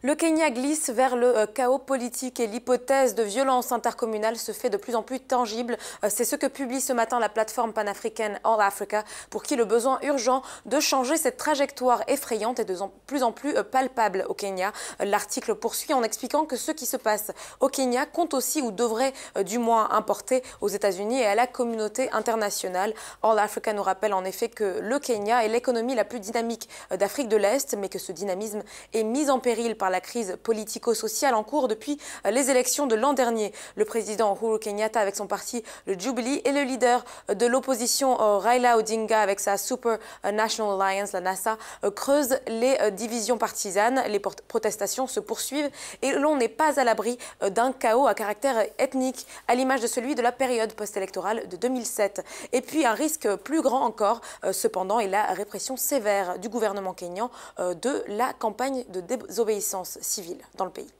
Le Kenya glisse vers le chaos politique et l'hypothèse de violence intercommunale se fait de plus en plus tangible. C'est ce que publie ce matin la plateforme panafricaine All Africa, pour qui le besoin urgent de changer cette trajectoire effrayante est de plus en plus palpable au Kenya. L'article poursuit en expliquant que ce qui se passe au Kenya compte aussi ou devrait du moins importer aux États-Unis et à la communauté internationale. All Africa nous rappelle en effet que le Kenya est l'économie la plus dynamique d'Afrique de l'Est, mais que ce dynamisme est mis en péril par la crise politico-sociale en cours depuis les élections de l'an dernier. Le président Uhuru Kenyatta avec son parti, le Jubilee, et le leader de l'opposition Raila Odinga avec sa Super National Alliance, la NASA, creusent les divisions partisanes. Les protestations se poursuivent et l'on n'est pas à l'abri d'un chaos à caractère ethnique, à l'image de celui de la période post-électorale de 2007. Et puis un risque plus grand encore, cependant, est la répression sévère du gouvernement kényan de la campagne de désobéissance civile dans le pays.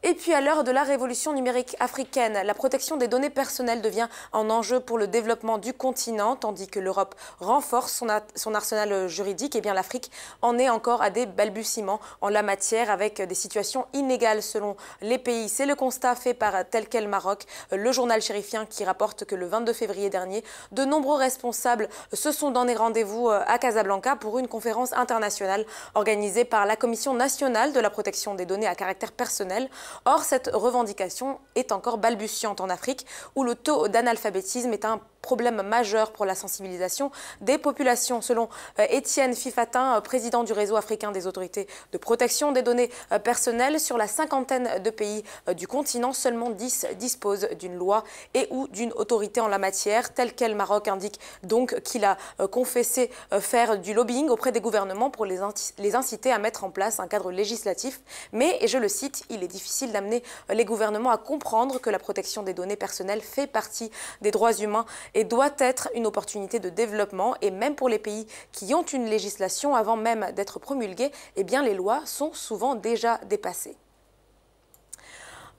Et puis à l'heure de la révolution numérique africaine, la protection des données personnelles devient un enjeu pour le développement du continent, tandis que l'Europe renforce son arsenal juridique. Et bien l'Afrique en est encore à des balbutiements en la matière, avec des situations inégales selon les pays. C'est le constat fait par Tel Quel Maroc, le journal chérifien, qui rapporte que le 22 février dernier, de nombreux responsables se sont donné rendez-vous à Casablanca pour une conférence internationale organisée par la Commission nationale de la protection des données à caractère personnel. Or, cette revendication est encore balbutiante en Afrique, où le taux d'analphabétisme est un problème majeur pour la sensibilisation des populations. Selon Étienne Fifatin, président du réseau africain des autorités de protection des données personnelles, sur la cinquantaine de pays du continent, seulement 10 disposent d'une loi et ou d'une autorité en la matière. Tel quel Maroc indique donc qu'il a confessé faire du lobbying auprès des gouvernements pour les inciter à mettre en place un cadre législatif. Mais, et je le cite, il est difficile d'amener les gouvernements à comprendre que la protection des données personnelles fait partie des droits humains et doit être une opportunité de développement. Et même pour les pays qui ont une législation avant même d'être promulguée, eh bien les lois sont souvent déjà dépassées.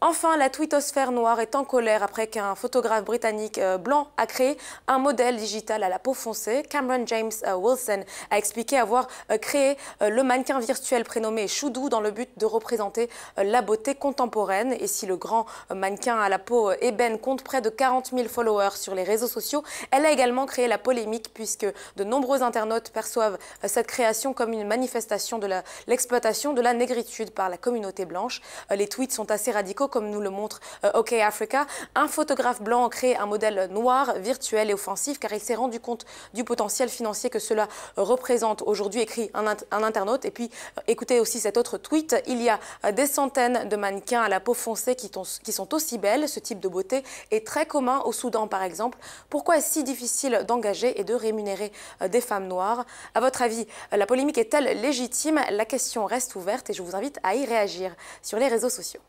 Enfin, la twittosphère noire est en colère après qu'un photographe britannique blanc a créé un modèle digital à la peau foncée. Cameron James Wilson a expliqué avoir créé le mannequin virtuel prénommé Choudou dans le but de représenter la beauté contemporaine. Et si le grand mannequin à la peau ébène compte près de 40 000 followers sur les réseaux sociaux, elle a également créé la polémique puisque de nombreux internautes perçoivent cette création comme une manifestation de l'exploitation de la négritude par la communauté blanche. Les tweets sont assez radicaux, comme nous le montre OK Africa. Un photographe blanc a créé un modèle noir, virtuel et offensif car il s'est rendu compte du potentiel financier que cela représente. Aujourd'hui, écrit un internaute. Et puis, écoutez aussi cet autre tweet. Il y a des centaines de mannequins à la peau foncée qui sont aussi belles. Ce type de beauté est très commun au Soudan, par exemple. Pourquoi est-ce si difficile d'engager et de rémunérer des femmes noires? À votre avis, la polémique est-elle légitime? La question reste ouverte et je vous invite à y réagir sur les réseaux sociaux.